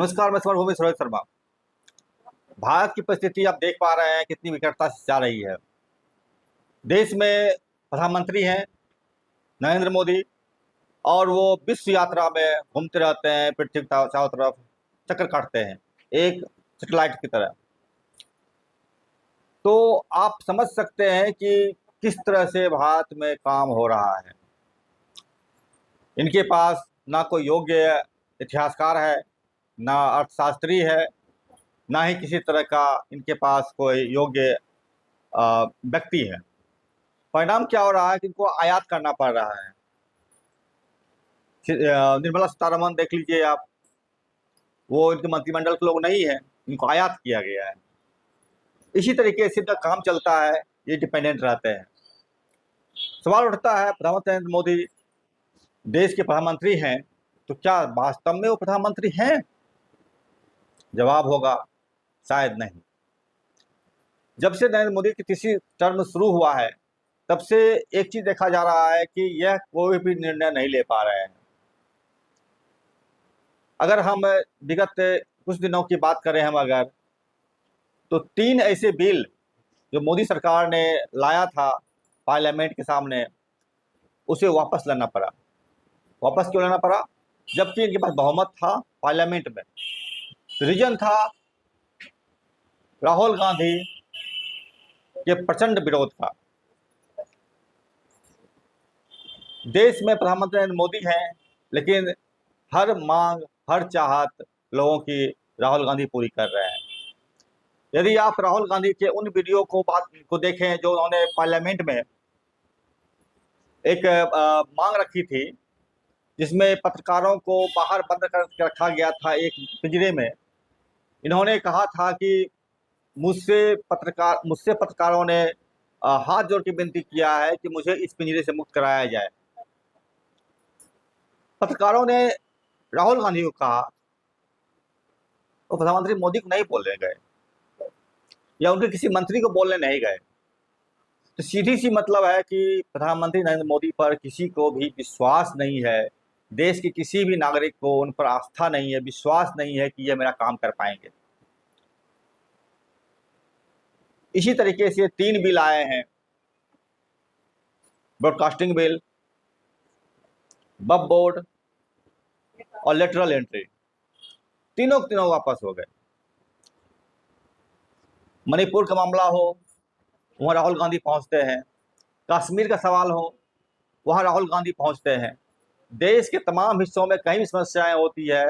नमस्कार, मैं स्वर्ण रोहित शर्मा। भारत की परिस्थिति आप देख पा रहे हैं कितनी विकटता से जा रही है। देश में प्रधानमंत्री हैं नरेंद्र मोदी और वो विश्व यात्रा में घूमते रहते हैं, पृथ्वी के चारों तरफ चक्कर काटते हैं एक सैटेलाइट की तरह। तो आप समझ सकते हैं कि किस तरह से भारत में काम हो रहा है। इनके पास ना कोई योग्य इतिहासकार है, ना अर्थशास्त्री है, ना ही किसी तरह का इनके पास कोई योग्य व्यक्ति है। परिणाम क्या हो रहा है कि इनको आयात करना पड़ रहा है। निर्मला सीतारमण देख लीजिए आप, वो इनके मंत्रिमंडल के लोग नहीं है, इनको आयात किया गया है। इसी तरीके से इनका काम चलता है, ये डिपेंडेंट रहते हैं। सवाल उठता है, प्रधानमंत्री नरेंद्र मोदी देश के प्रधानमंत्री हैं, तो क्या वास्तव में वो प्रधानमंत्री हैं? जवाब होगा शायद नहीं। जब से नरेंद्र मोदी की तीसरी टर्म शुरू हुआ है, तब से एक चीज देखा जा रहा है कि यह कोई भी निर्णय नहीं ले पा रहे हैं। अगर हम विगत कुछ दिनों की बात करें तो 3 ऐसे बिल जो मोदी सरकार ने लाया था पार्लियामेंट के सामने, उसे वापस लाना पड़ा। वापस क्यों लाना पड़ा? जबकि इनके पास बहुमत था पार्लियामेंट में। रीजन था राहुल गांधी के प्रचंड विरोध का। देश में प्रधानमंत्री नरेंद्र मोदी हैं, लेकिन हर मांग, हर चाहत लोगों की राहुल गांधी पूरी कर रहे हैं। यदि आप राहुल गांधी के उन वीडियो को देखें जो उन्होंने पार्लियामेंट में एक मांग रखी थी, जिसमें पत्रकारों को बाहर बंद कर रखा गया था एक पिंजरे में। इन्होंने कहा था कि मुझसे पत्रकारों ने हाथ जोड़ के विनती किया है कि मुझे इस पिंजरे से मुक्त कराया जाए। पत्रकारों ने राहुल गांधी को कहा, तो प्रधानमंत्री मोदी को नहीं बोलने गए या उनके किसी मंत्री को बोलने नहीं गए। तो सीधी सी मतलब है कि प्रधानमंत्री नरेंद्र मोदी पर किसी को भी विश्वास नहीं है। देश के किसी भी नागरिक को उन पर आस्था नहीं है, विश्वास नहीं है कि ये मेरा काम कर पाएंगे। इसी तरीके से 3 बिल आए हैं, ब्रॉडकास्टिंग बिल, वक्फ बोर्ड और लेटरल एंट्री। तीनों वापस हो गए। मणिपुर का मामला हो, वहाँ राहुल गांधी पहुंचते हैं। कश्मीर का सवाल हो, वहाँ राहुल गांधी पहुंचते हैं। देश के तमाम हिस्सों में कहीं भी समस्याएं होती है,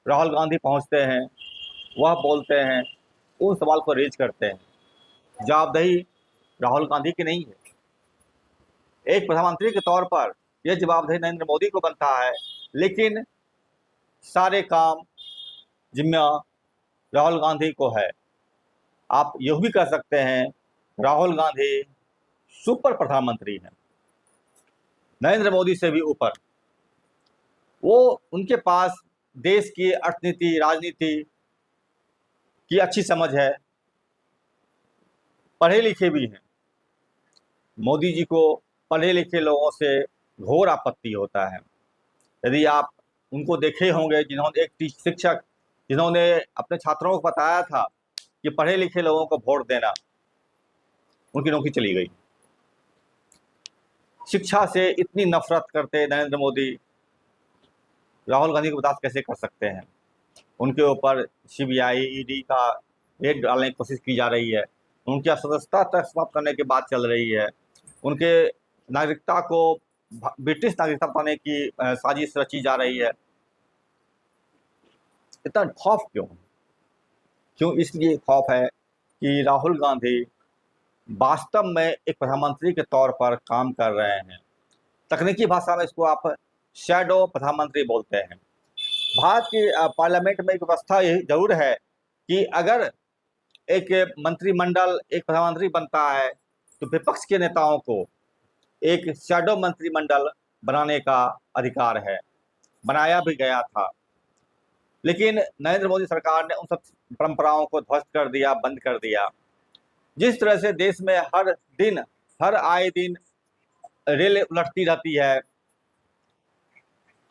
राहुल गांधी पहुंचते हैं, वह बोलते हैं, उन सवाल को रेज करते हैं। जवाबदेही राहुल गांधी की नहीं है। एक प्रधानमंत्री के तौर पर यह जवाबदेही नरेंद्र मोदी को बनता है, लेकिन सारे काम जिम्मा राहुल गांधी को है। आप यह भी कह सकते हैं राहुल गांधी सुपर प्रधानमंत्री हैं, नरेंद्र मोदी से भी ऊपर। वो उनके पास देश की अर्थनीति, राजनीति की अच्छी समझ है, पढ़े लिखे भी हैं। मोदी जी को पढ़े लिखे लोगों से घोर आपत्ति होता है। यदि आप उनको देखे होंगे, जिन्होंने एक शिक्षक जिन्होंने अपने छात्रों को बताया था कि पढ़े लिखे लोगों को वोट देना, उनकी नौकरी चली गई। शिक्षा से इतनी नफरत करते नरेंद्र मोदी राहुल गांधी को बर्दाश्त कैसे कर सकते हैं? उनके ऊपर सीबीआई, ईडी का रेड डालने की कोशिश की जा रही है। उनकी सदस्यता तक समाप्त करने की बात चल रही है। उनके नागरिकता को ब्रिटिश नागरिकता पाने की साजिश रची जा रही है। इतना खौफ क्यों? इसलिए खौफ है कि राहुल गांधी वास्तव में एक प्रधानमंत्री के तौर पर काम कर रहे हैं। तकनीकी भाषा में इसको आप शैडो प्रधानमंत्री बोलते हैं। भारत की पार्लियामेंट में एक व्यवस्था यही जरूर है कि अगर एक मंत्रिमंडल एक प्रधानमंत्री बनता है, तो विपक्ष के नेताओं को एक शैडो मंत्रिमंडल बनाने का अधिकार है। बनाया भी गया था, लेकिन नरेंद्र मोदी सरकार ने उन सब परंपराओं को ध्वस्त कर दिया, बंद कर दिया। जिस तरह से देश में हर आए दिन रेल उलटती रहती है,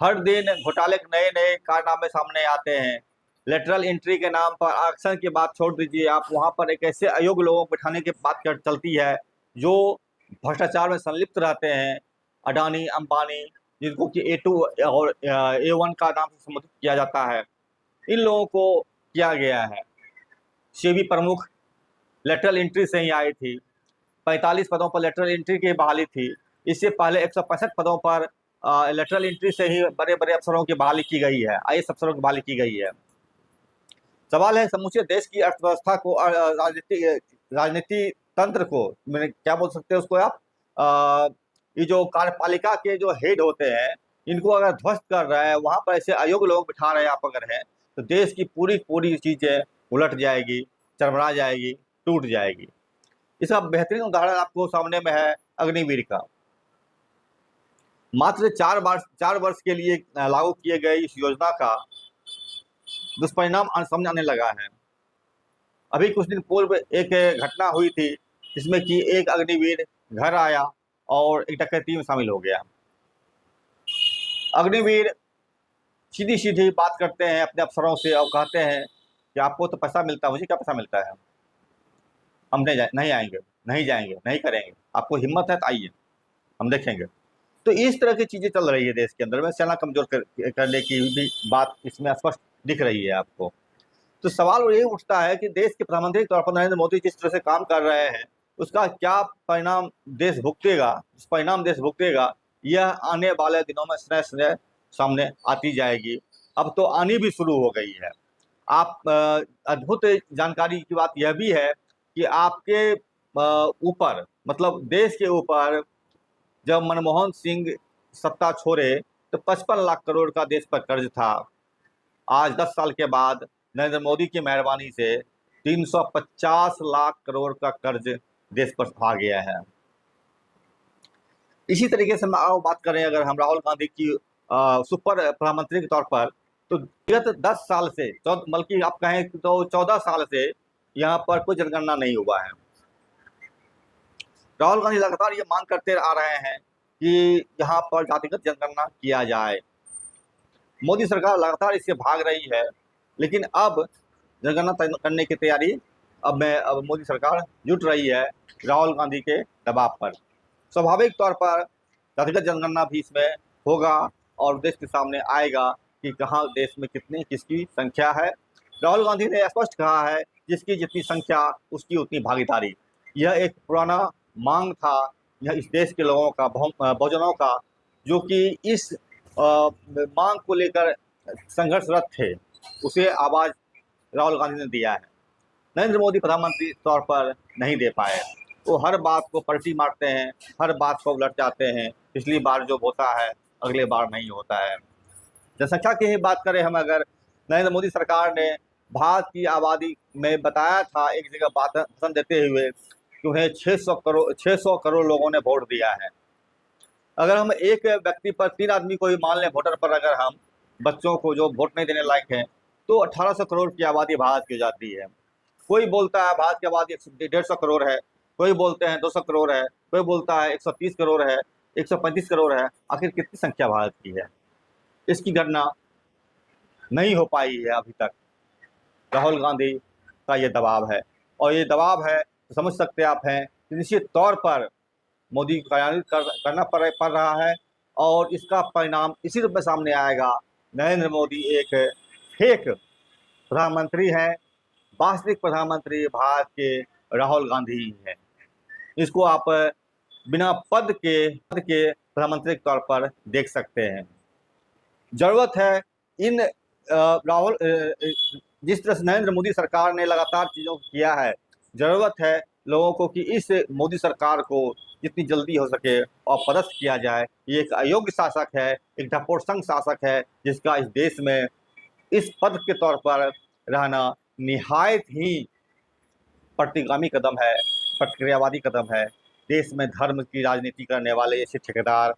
हर दिन घोटाले के नए नए कारनामे सामने आते हैं, लेटरल एंट्री के नाम पर आरक्षण की बात छोड़ दीजिए, आप वहाँ पर एक ऐसे अयोग्य लोगों को बिठाने की बात चलती है जो भ्रष्टाचार में संलिप्त रहते हैं। अडानी, अंबानी, जिनको कि A2 और A1 का नाम से संबोधित किया जाता है, इन लोगों को किया गया है। सेबी प्रमुख लेटरल एंट्री से ही आई थी। 45 पदों पर लेटरल एंट्री की बहाली थी। इससे पहले 165 पदों पर लेटरल एंट्री से ही बड़े बड़े अफसरों की बहाली की गई है, IAS अफसरों की बहाली की गई है। सवाल है समूचे देश की अर्थव्यवस्था को, राजनीति तंत्र को, मैंने क्या बोल सकते हैं उसको आप, ये जो कार्यपालिका के जो हेड होते हैं, इनको अगर ध्वस्त कर रहा है, वहां पर ऐसे अयोग्य लोग बिठा रहे हैं आप अगर हैं, तो देश की पूरी पूरी चीजें उलट जाएगी, चरमरा जाएगी, टूट जाएगी। इसका बेहतरीन उदाहरण आपको सामने में है अग्निवीर का। मात्र 4 वर्ष के लिए लागू किए गए इस योजना का दुष्परिणाम सामने आने लगा है। अभी कुछ दिन पूर्व एक घटना हुई थी जिसमें कि एक अग्निवीर घर आया और एक डकैती में शामिल हो गया। अग्निवीर सीधी सीधी बात करते हैं अपने अफसरों से और कहते हैं कि आपको तो पैसा मिलता है, मुझे क्या पैसा मिलता है, हम नहीं आएंगे, नहीं जाएंगे, नहीं करेंगे, आपको हिम्मत है तो आइए, हम देखेंगे। तो इस तरह की चीजें चल रही है देश के अंदर में, सेना कमजोर करने की भी बात इसमें स्पष्ट दिख रही है आपको। तो सवाल ये उठता है कि देश के प्रधानमंत्री के तौर पर नरेंद्र मोदी जिस तरह से काम कर रहे हैं, उसका क्या परिणाम देश भुगतेगा, इस परिणाम देश भुगतेगा, यह आने वाले दिनों में स्नेह स्नेह सामने आती जाएगी। अब तो आनी भी शुरू हो गई है। आप अद्भुत जानकारी की बात यह भी है कि आपके ऊपर, मतलब देश के ऊपर, जब मनमोहन सिंह सत्ता छोड़े तो 55 लाख करोड़ का देश पर कर्ज था। आज 10 साल के बाद नरेंद्र मोदी की मेहरबानी से 350 लाख करोड़ का कर्ज देश पर आ गया है। इसी तरीके से बात करें अगर हम राहुल गांधी की सुपर प्रधानमंत्री के तौर पर, तो विगत 10 साल से, बल्कि आप कहें तो 14 साल से यहाँ पर कोई जनगणना नहीं हुआ है। राहुल गांधी लगातार ये मांग करते आ रहे हैं कि यहाँ पर जातिगत जनगणना किया जाए। मोदी सरकार लगातार इससे भाग रही है, लेकिन अब जनगणना करने की तैयारी अब मोदी सरकार जुट रही है राहुल गांधी के दबाव पर। स्वाभाविक तौर पर जातिगत जनगणना भी इसमें होगा और देश के सामने आएगा कि कहाँ देश में कितनी किसकी संख्या है। राहुल गांधी ने स्पष्ट कहा है, जिसकी जितनी संख्या उसकी उतनी भागीदारी। यह एक पुराना मांग था, यह इस देश के लोगों का, बहुजनों का, जो कि इस मांग को लेकर संघर्षरत थे, उसे आवाज राहुल गांधी ने दिया है। नरेंद्र मोदी प्रधानमंत्री तौर पर नहीं दे पाए। वो हर बात को पलटी मारते हैं, हर बात को उलट जाते हैं। पिछली बार जो होता है अगले बार नहीं होता है। जनसंख्या की ही बात करें हम अगर, नरेंद्र मोदी सरकार ने भारत की आबादी में बताया था एक जगह भाषण देते हुए कि उन्हें 600 करोड़ लोगों ने वोट दिया है। अगर हम एक व्यक्ति पर 3 आदमी को भी मान लें वोटर पर, अगर हम बच्चों को जो वोट नहीं देने लायक हैं, तो 1800 करोड़ की आबादी भारत की हो जाती है। कोई बोलता है भारत की आबादी 150 करोड़ है, कोई बोलते हैं 200 करोड़ है, कोई बोलता है 130 करोड़ है, 135 करोड़ है। आखिर कितनी संख्या भारत की है, इसकी गणना नहीं हो पाई है अभी तक। राहुल गांधी का ये दबाव है, और ये दबाव है तो समझ सकते आप हैं कि निश्चित तौर पर मोदी को कार्यान्वित करना पड़ रहा है, और इसका परिणाम इसी रूप में सामने आएगा। नरेंद्र मोदी एक फेक प्रधानमंत्री हैं, वास्तविक प्रधानमंत्री भारत के राहुल गांधी ही हैं। इसको आप बिना पद के प्रधानमंत्री के तौर पर देख सकते हैं। जरूरत है इन राहुल, जिस तरह से नरेंद्र मोदी सरकार ने लगातार चीज़ों को किया है, ज़रूरत है लोगों को कि इस मोदी सरकार को जितनी जल्दी हो सके और पदस्थ किया जाए। ये एक अयोग्य शासक है, एक ढपोरसंग शासक है, जिसका इस देश में इस पद के तौर पर रहना निहायत ही प्रतिगामी कदम है, प्रतिक्रियावादी कदम है। देश में धर्म की राजनीति करने वाले ऐसे ठेकेदार,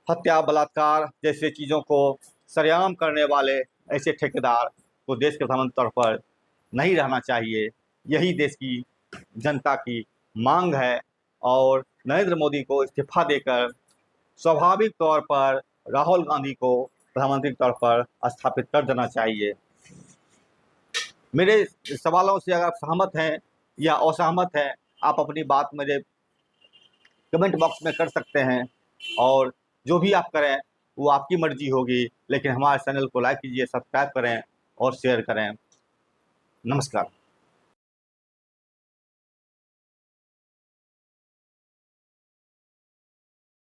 हत्या बलात्कार जैसे चीज़ों को सरेआम करने वाले ऐसे ठेकेदार को देश के प्रधानमंत्री तौर पर नहीं रहना चाहिए। यही देश की जनता की मांग है, और नरेंद्र मोदी को इस्तीफा देकर स्वाभाविक तौर पर राहुल गांधी को प्रधानमंत्री के तौर पर स्थापित कर देना चाहिए। मेरे सवालों से अगर आप सहमत हैं या असहमत हैं, आप अपनी बात मेरे कमेंट बॉक्स में कर सकते हैं। और जो भी आप करें वो आपकी मर्जी होगी, लेकिन हमारे चैनल को लाइक कीजिए, सब्सक्राइब करें और शेयर करें। नमस्कार।